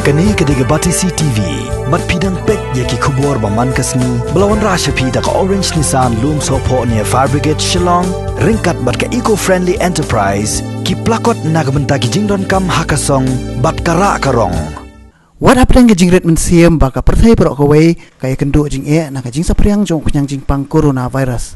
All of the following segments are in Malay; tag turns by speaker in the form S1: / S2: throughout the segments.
S1: Kani kediga bati CTV, mat pidang pek yaki kubur baman kasni, belawan rasha pida ka Orange Nissan Loom Sopo near Fire Brigade Shillong, ringkat bat ka eco-friendly enterprise, ki plakot nagbenta ki jingdon kam hakasong, bat kara karong.
S2: Wat hapdang ka jingret mensiam baka perthai perok kawai kaya kendo jing na ka jing sapriang jong kunyang jing pang coronavirus.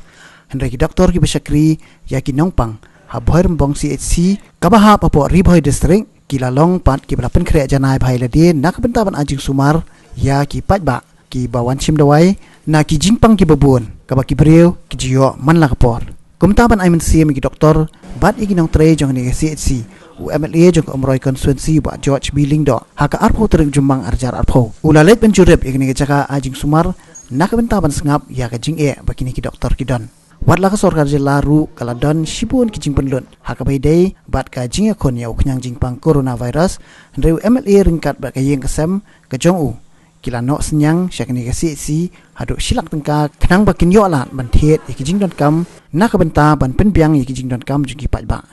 S2: Hendra ki doktor ki besyakri yaki nongpang, habhoy rembong CHC, kabahap apo ribhoy district, kila long pat ki belapen kre janai bhai ladi nak bentaban ajing sumar ya ki patba ki bawan sim dawai na ki jingpang ki babun kaba ki breu ki jiyo man la kapor kumtaban ai mensiam ki doktor bat iki nong tre jong ni CHC UMLA jong umroi konstituensi ba George Billing do haka arpo teruk jumbang arjar arpo ulalet penjurep ikni jaka ajing sumar nak bentaban sengap ya ka jing bakini ki doktor ki don wat la ka sorkar je laru kala don shibun ki jing penlun haka bai dei bat ka jing kon ya uknyang jing pang coronavirus ndreu MLA ringkat bat ka yeng kesem ka jong u kila no senyang syakni ka si hadu silak tengka kenang bakin yo la ban thet ki jing don kam nak benta ban penbiang ki jing don kam jing ki pat ba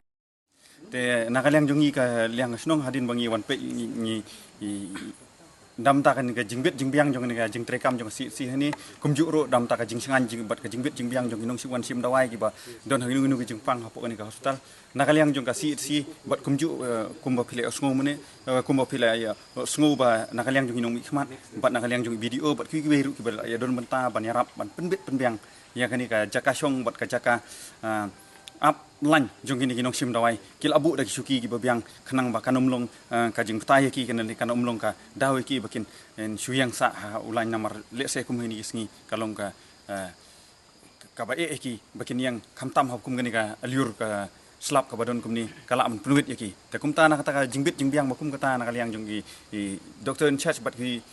S3: te nakaliang jongi ka liang snong hadin bangi wan pe ni dam ta kan ka jingbet jingbiang jong ni ka jing trekam jong si hani kumju ro dam ta ka jing sangan jing bat ka jingbet jingbiang jong inong si wan sim dawai ki ba don hanu nu ki jing pang hapo ni ka hospital nakaliang jong ka si bat kumju kumba phile osngo mene kumba phile ya sngo ba nakaliang jong inong mikmat bat nakaliang jong video bat ki weru ki ba ya don benta ban yarap ban penbet penbiang ya kani ka jaka syong bat ka jaka up lan jong kini kinong sim dawai kil abu dak suki ki babiang khanang ba kanomlong ka jing ptai ki kan ni kanomlong ka dawe ki bakin en suyang sa ulan namar le se kum hini isngi kalong ka ka ba ki bakin yang khamtam hop kum gani ka aliur ka slap ka badon kum ni kala am pluit yaki ta kum ta na kata ka jingbit jingbiang bakum kata na kaliang jong ki doctor in charge bat ki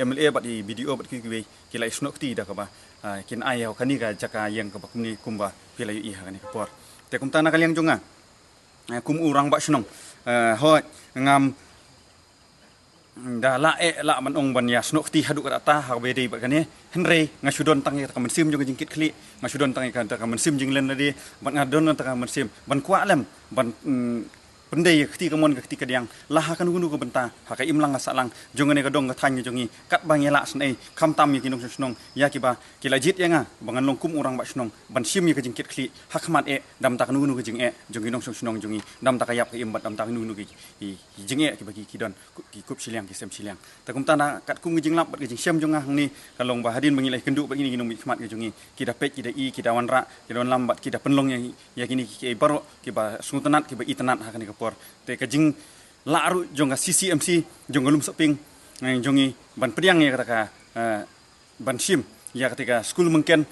S3: MLA bat di video bat ki ki lai snok ti da ka ba kin ayau kani ka jaka yang ka bakum ni kumba pilai i ha kani ka por te kum ta na kaliang jonga kum urang ba snong hoi ngam da la la man ong ban ya snok ti hadu ka ta ha be dei ba kani henry ngasudon tang ka mensim jong jingkit kli ngasudon tang ka mensim jinglen ladi ban ngadon tang mensim ban kwa lem ban pendai ketika mon ketika diang lah akan gunu ke benta haka imlang asalang jongane ka dong ka tanya jongi kat bang yela snai kham tam yi kinong snong ya kiba kila jit yanga bangan longkum urang ba snong ban sim yi ka jingkit kli hakmat dam ta gunu ke jing jongi nong snong jongi dam ta kayap ke imbat dam ta gunu ke jing ki bagi kidon ki kup siliang ki sem siliang ta kum tana kat kum jing lap ke jing sem jonga hang ni kalong ba hadin bangilai kenduk bagini kinong mikmat ke jongi kida pet kida i kida wanra kida lambat kida penlong yang ya kini ki baro ki ba sungutanat ki ba itanat hakani por te ka jing laru jonga CCMC jonga lum saping jongi ban pediang ya kata ka ban sim ya ketika school mungkin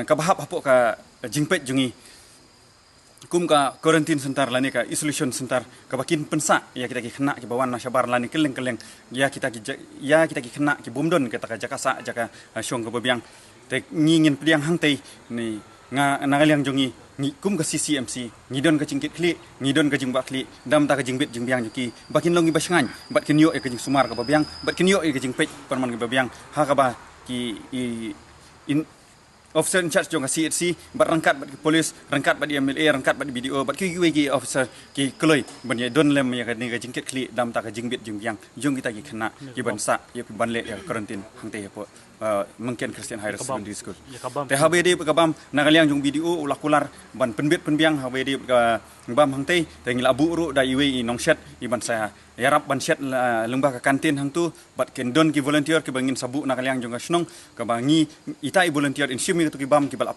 S3: ka bahap hapo ka jingpet jongi kum ka quarantine center lani ka isolation center ka bakin pensa ya kita ki kena ki bawan nasyabar lani keleng ya kita ki kena ki bomdon kata ka jakasa jaka syong ka babiang te ngingin pediang hang tei ni nga nagaliang jongi ni kum ka CCMC ngidon ka jingkit kli ngidon ka jingbak kli dam ta ka jingbit jingbiang juki bakin longi basangan bat kinyo ka jing sumar ka babiang bat kinyo ka jingpet perman ka babiang ha ka ba ki in officer in charge jong ka CHC bat rangkat bat polis rangkat bat MLA rangkat bat BDO bat ki officer ki kloi ban ye don lem ya ka ni ka jingkit kli dam ta ka jingbit jingbiang jong kita ki kena ki bansa ya ban le ya quarantine hang te po mungkin Christian High Secondary School. Te HBD kabam nakaliang jong video ulah kular ban penbit penbiang HBD bam hang tei te ngila bu ru da iwe nong set iban saya yarap ban set lembah ka kantin hang tu bat kendon ki volunteer ki bangin sabu nakaliang jong snong ka bangi itai volunteer in simi tu ki bam ki bal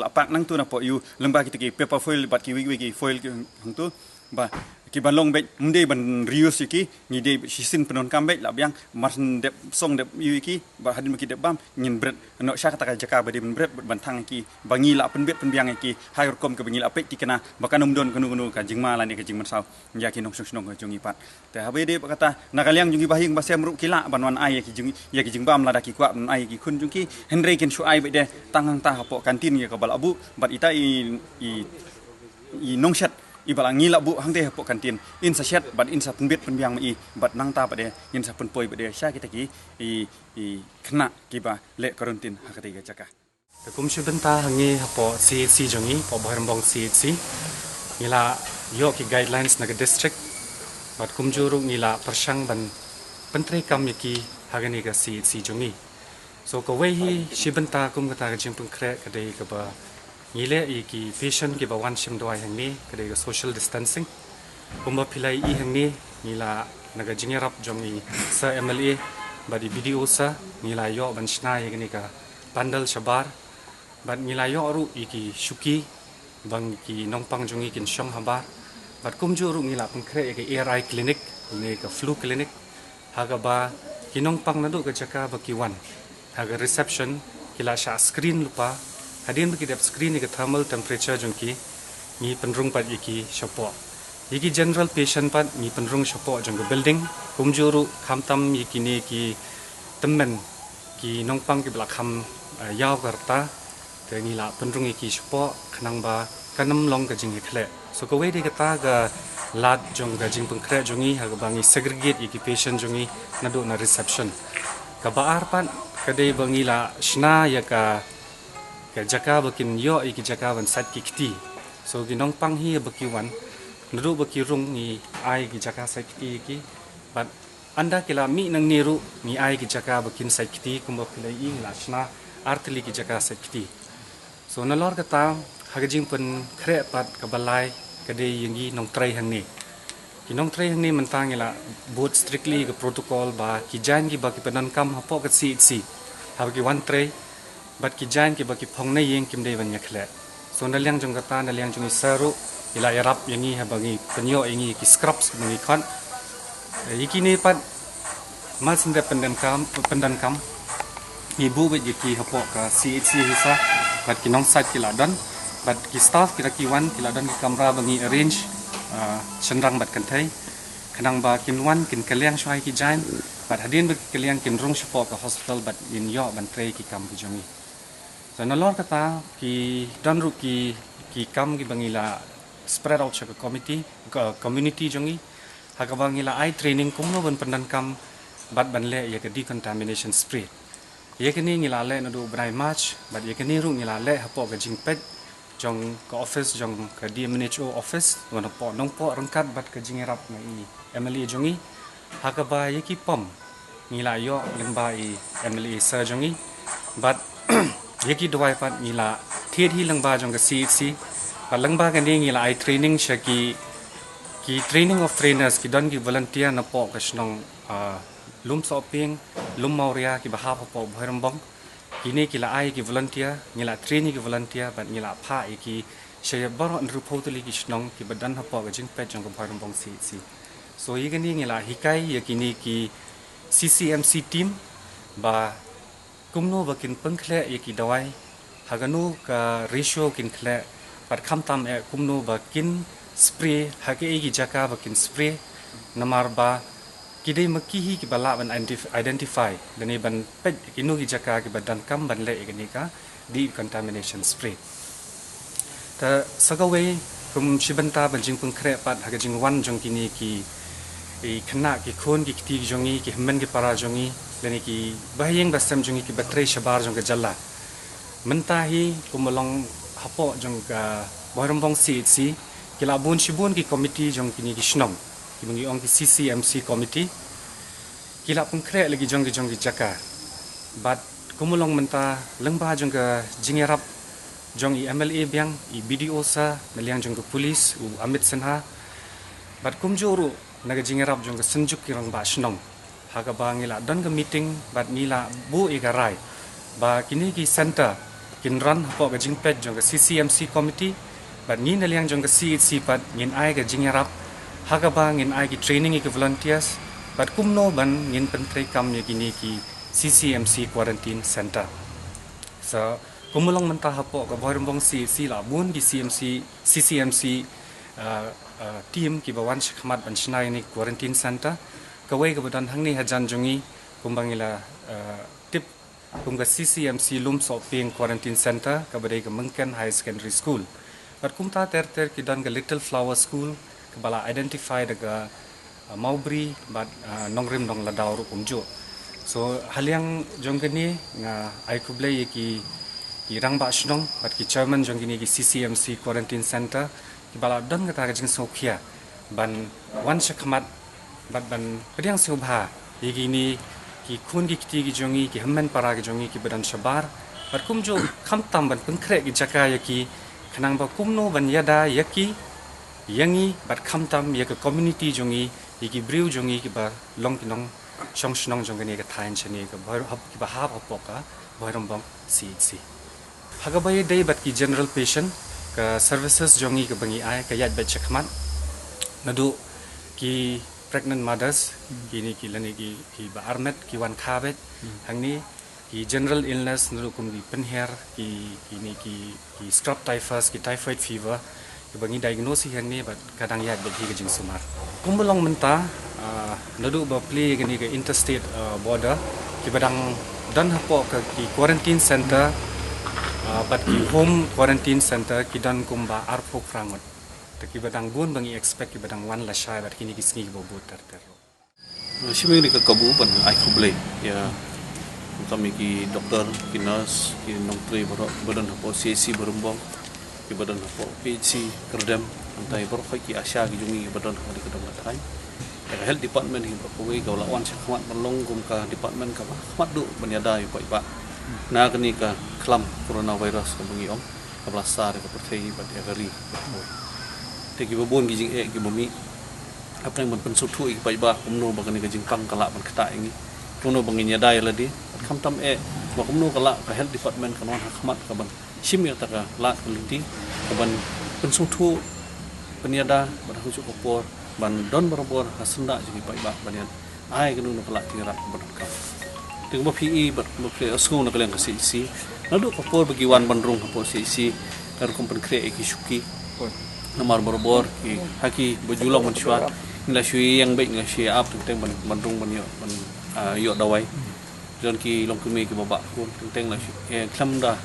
S3: apak nang tu na po yu lembah ki paper foil bat ki wi foil hang tu ba ki balong bet munde ban rius ki ni de sisin penon kambet la biang marsen de song de yuki ba hadin ki de bam nyin bret no sya kata jaka ba de bret ban tang ki bangi la penbet penbiang ki hayur kom ke bangi la pek ki kena bakanum don kenu ka jingma la ni ka jingman saw ya ki nong snong ka jongi pat te habe de kata nakaliang jongi bahing ba sem ru kila ban wan ai ki jingi ya ki jingbam la da ki kwa ban ai ki kun jongi henry ken shu ai be de tangang ta hapo kantin ya ka bal abu bat ita i nong shat ibala ngila bu hang te hapo kantin in sa shet bat in sa penbet penbiang i bat nang ta bade in sa penpoi bade sya kita ki i kena ki ba le quarantine hakati ga jaka
S4: kum shubenta hangi hapo CHC jongi po bohrambong CHC ngila yo ki guidelines naga district bat kumjuru ngila persang ban pentri kam yaki hagani ka si jongi so ko wei hi shibanta kum kata ka jing pengkre kadai ka ba ngile yaki patient ki ba wan shim doi hang ni kadai ka social distancing kumba pilai i hang ni ngila naga jingerap jongi sa MLA badi video sa ngila yo ban shna yagani ka pandal shabar bad ngila yo ru iki shuki bang ki nongpang jongi kin shong habar bad kumju ru ngila pengkre yaki ARI clinic ni ka flu clinic haga ba kinong pang nadu ka jaka ba kiwan haga reception kila sha screen lupa hadin baki dap screen ni ka thermal temperature jongki ni penrung pat yiki shopo yiki general patient pat ni penrung shopo jong building kumjuru khamtam yiki ni ki temmen ki nong pang ki blak kham yaw karta te ni la penrung yiki shopo khnang ba kanam long ka jing khle so ko we de ka ta ga lat jong ga jing pengkre jongi ha bangi segregate iki patient jongi nadu na reception ka baar pan kadai bangi la shna ya ka jaka bakin yo iki jaka ban sat ki kiti so ginong pang hi bakiwan nadu baki rung ni ai ki jaka sat kiti ki but anda kila mi nang niru ni ai ki jaka bakin sat kiti kumba pilai ing la shna artli ki jaka sat kiti so nalor kata hagajing pen kre pat ka balai kadai yangi nong trai hang ni ki nong trai hang ni mentang ila both strictly ke protocol ba ki jan ki ba ki penan kam hapo ka si ha ki one trai but ki jan ki ba ki phong na yeng kim dei ban yakhle so nalyang jong kata nalyang jong isaru ila yarap yangi ha bangi penyo yangi ki scrubs bangi khan iki ni pat mal sinde pendan kam ibu be ki hapo ka si hisa but ki nong sat ki ladan but ki staff kira kiwan kila dan ki kamera bangi arrange senrang bat kantai kanang ba kin wan kin kaliang shwai ki jain but hadin ba kaliang kin rung support ka hospital but in yo ban trei ki kam ki jongi so nalor kata ki dan ru ki kam ki bangila spread out ka community jongi ha ka bangila ai training kumno ban pandan kam bat ban le ya ka decontamination spray ye kini ngila le no do brai march but ye kini ru ngila le hapo ka jingpet jong ka office jong ka DMNHO office wana po nong po rangkat bat ka jingerap na i MLA jongi hakaba yeki pom ngila yo lengba i MLA sa jongi but yeki dwai pat ngila thiet hi lengba jong ka CHC pa lengba ka ni ngila I training shaki ki training of trainers ki don ki volunteer na po ka snong lum shopping lum mauria ki bahap po bhairambong kini kila ai ki volunteer ngila training ki volunteer but ngila pha ki shaya baro nru photoli ki snong ki badan ha po ga jing pe jong ko bharam bong si so yigani ngila hikai yakini ki CCMC team ba kumno bakin pengkhle yaki dawai haganu ka ratio kin khle par khamtam e kumno bakin spray hage gi jaka bakin spray namar ba kidai makihi ki bala ban identify dani ban pet kinu ki jaka ki badan kam ban le igani ka decontamination spray ta sagawe kum shibanta ban jing pung kre pat ha jing wan jong kini ki e khna ki khon ki ti jongi ki hmen ki para jongi dani ki bahiyeng basam jongi ki batre shabar jong ka jalla menta hi kumolong hapo jong ka bohrambong CHC kila bun shibun ki committee jong kini ki shnong kibangi ong ki CCMC committee kila pengkre lagi jong ki jaka but kumulong menta lengba jong ka jingerap jong i MLA biang i BDO sa meliang jong ka police u Amit Sinha but kumjuru naga jingerap jong ka senjuk kirang ba shnong haga ba ngila don ka meeting but nila bu igarai ba kini ki center kin run hapo ka jingpet jong ka CCMC committee but ni naliang jong ka CHC pat ngin ai ka jingerap haga ba ngin ai ki training ki volunteers but kumno ban ngin pentre kam ye kini ki CCMC quarantine center so kumulong menta hapo ka bohrambong CHC la bun ki CCMC team ki bawan shikmat ban shnai ni quarantine center kawai ka badan hangni hajan jongi kumbangila tip kumga CCMC lum so ping quarantine center ka badai ka Mungken High Secondary School but kumta ter ki dan ga Little Flower School kabala identify daga Maubri but nongrim dong ladau ru kumjo so haliang jongkani nga ai kublai ki rang ba shnong but ki chairman jongini ki CCMC quarantine center ki bala don kata ka jing sokhia ban wan shakmat but ban kadiang sobha Igini ki kun ki kiti ki jongi ki hammen para ki jongi ki badan shabar bat kum jo kham tam ban pengkrek ki jaka yaki kanang ba kumno ban yada yaki yangi bat kham tam yak community jongi yaki briu jongi ki ba long pinong shong shnong jongi ne ka thain chani ka bar hab ki ba hab apoka boiram bang si hagabai dei bat ki general patient ka services jongi ka bangi ai ka yat bat chakmat nadu ki pregnant mothers kini ki lani ki ba armet ki wan khabet hangni ki general illness nurukum di penher ki scrub typhus ki typhoid fever ki bangi diagnosis hangni bat kadang yat bet hi jing sumar kumulong menta nadu ba play gini ke interstate border ki badang dan hapo ka ki quarantine center bat ki home quarantine center ki dan kumba arpok frangot taki badang bun bangi expect ki badang wan la shay bat kini kisni ki bobo ter
S5: Shiming ni kabu ban ai kuble ya kami ki doktor ki nurse ki nongtre badan hapo CC berumbong ki badan hapo PhD kerdem antai bor ki asya ki jungi badan hapo di kedong latai ya health department hi bakoi ka lawan sakmat melong kum ka department ka mat du banyada yu ba na kani ka klam coronavirus ka bungi om ka blasar ka perthei bat ya gari teki babon gi jing gi bumi apa yang ben sutu i ba kumno bagani ka jing pang kala ban kata ini kumno banginya dai ladi kam tam ba kumno kala ka health department kan wan hakmat ka ban shim ya taka la kulti ka ban ben sutu penyada ban hujuk kopor ban don berbor hasenda jing ba ban ai kanu kala tirat ban ka ting ba PE ba school na kalang ka si nadu kopor bagi wan bandrung hapo si kar kumpen kre ki shuki namar berbor ki haki berjulang mencuat ila shui yang baik ngasih up tentang bandung ban yo dawai jon ki long kumi ki babak pun tentang la klam dah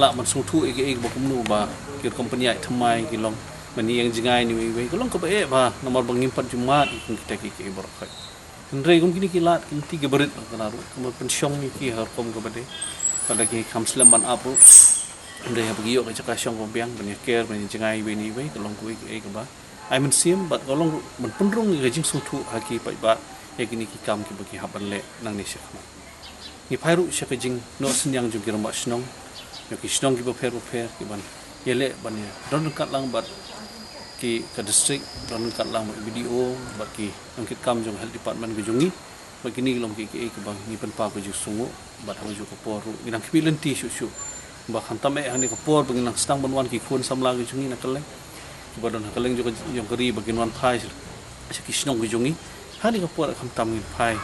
S5: la man sutu ek bakumnu ba ki company ai thamai ki long mani yang jingai ni we ko long ko ba namar bangim pat jumat kita ki borok khai ndrei kum kini ki lat kin tiga berit kanaru kum pensiong ki har kom ko bade pada ki kamslam ban up ndai ha bagi yo ka chaka shong ko biang ban care ban jingai we ni we kolong ku ek ba ai men sim bat kolong ban punrung ga jing sutu haki pai ba ekini ki kam ki bagi haban le nang ni shakma ni phairu shaka jing no sinyang ju giram ba snong yo ki snong ki ba pher ki ban yele ban ya don kat lang bat ki ka district don kat lang video bat ki ang ki kam jong health department ga jungi ba kini long ki ek ba ni pen pa ko ju sungu bat ha ju ko poru inang ki lenti shu ba khantam hani ko por bangin lang stang banwan ki khun samla gi jungi na kaleng badon kaleng jo jong kari bagin wan phai se kisnong gi jungi hani ko por khantam gi phai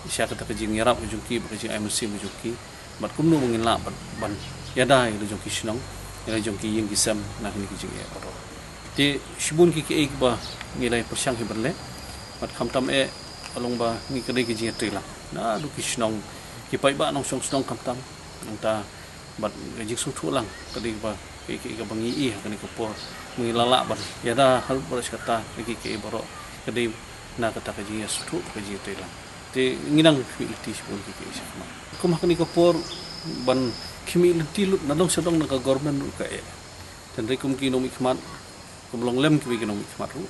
S5: isya kata ke jing yarap gi jungi ba jing IMC gi jungi bat kumnu bangin la ban yadai gi jong kisnong ya jong ki ying gisam na ni gi jing ya ro ti shibun ki ek ba ngilai persyang hi berle bat khantam along ba ni kade gi jing trila na du kisnong ki pai ba nong song snong khantam ta bat gajik sutu lang kadi ba ki ka bangi kani ko por mengilala ban ya da hal boros kata ki boro kadi na kata ka jiya sutu ka jiya telang te nginang filti sipun ki sama ko kani ko por ban kimi tilut nadong sedong na ka government ka dan rekum ki nomi khmat ko long lem ki nomi khmat ru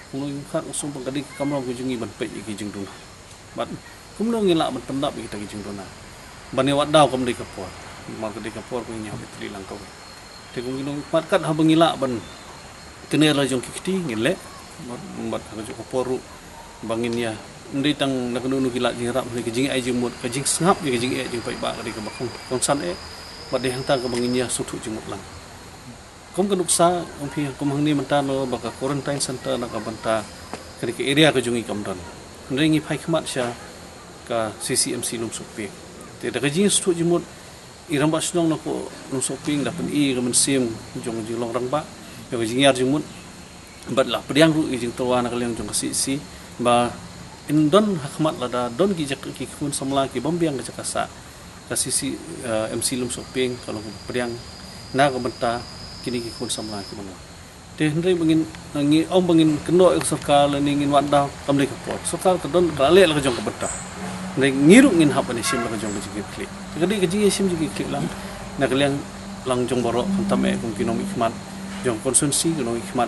S5: ko khat usum kadi kamlo ko jungi ban pe ki jing dun bat kumlo ngila ban pendap ki ta ki jing dun ban ya wadaw kam de ka por marka de kapor ko nya betri lang ko te ko nginong patkat ha bangila ban kene la jong kiti ngile mat ha jo kapor bangin ya ndai tang nak nu kila jirap ni kijing ai jimut kijing sngap ni kijing jing pai ba ka bakong konsan bat de hang ta ka bangin ya sutu jimut lang kom ka nuksa om phi kom hang ni manta no baka quarantine center na ka banta ka area ka jungi kam don ndai ngi phai khmat sha ka CCMC lum supi te da kijing sutu jimut iram ba snong na ko no shopping da pen ga men sim jong long rang ba yo jing yar jumut bat la priang ru jing towa na kaleng jong si ba indon hakmat la da don gi jak ki kun samla ki bombiang ga jakasa ka sisi MC lum shopping kalau priang na ga benta kini ki kun samla ki mangwa te hendrai bangin ngi om bangin kendo sarkar la ningin wanda kam le ka pot sarkar ka don ka le la jong ka benta ngai ngiru ngin hap ani sim la jong ji klik jadi ke ji sim ji klik lang na kaleng lang jong boro tam kum kinom ikmat jong konsumsi kinom ikmat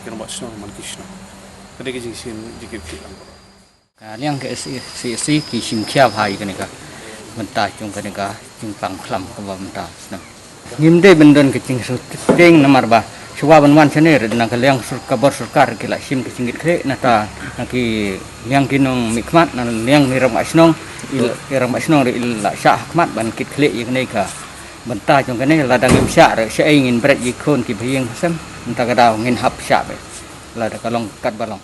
S5: kinom basno man kishno jadi ke ji sim ji klik lang
S6: liang ke si ki sim khia bhai kan ka mentah chung kan ka chung pang khlam ka ba mentah senang ngim de bendon ke ching su ting namar ba chwa ban wan chane na ka liang sur kabar surkar ki la sim ke singit kre na ta na ki liang kinong mikmat na liang ni ram asnong ram asnong il la sha hikmat ban kit kle ye kan ka mentah chung kan la dang im sha re sha ingin bret yi khon ki bhieng sam mentah ka daw ngin hap sha be la da ka long kat balong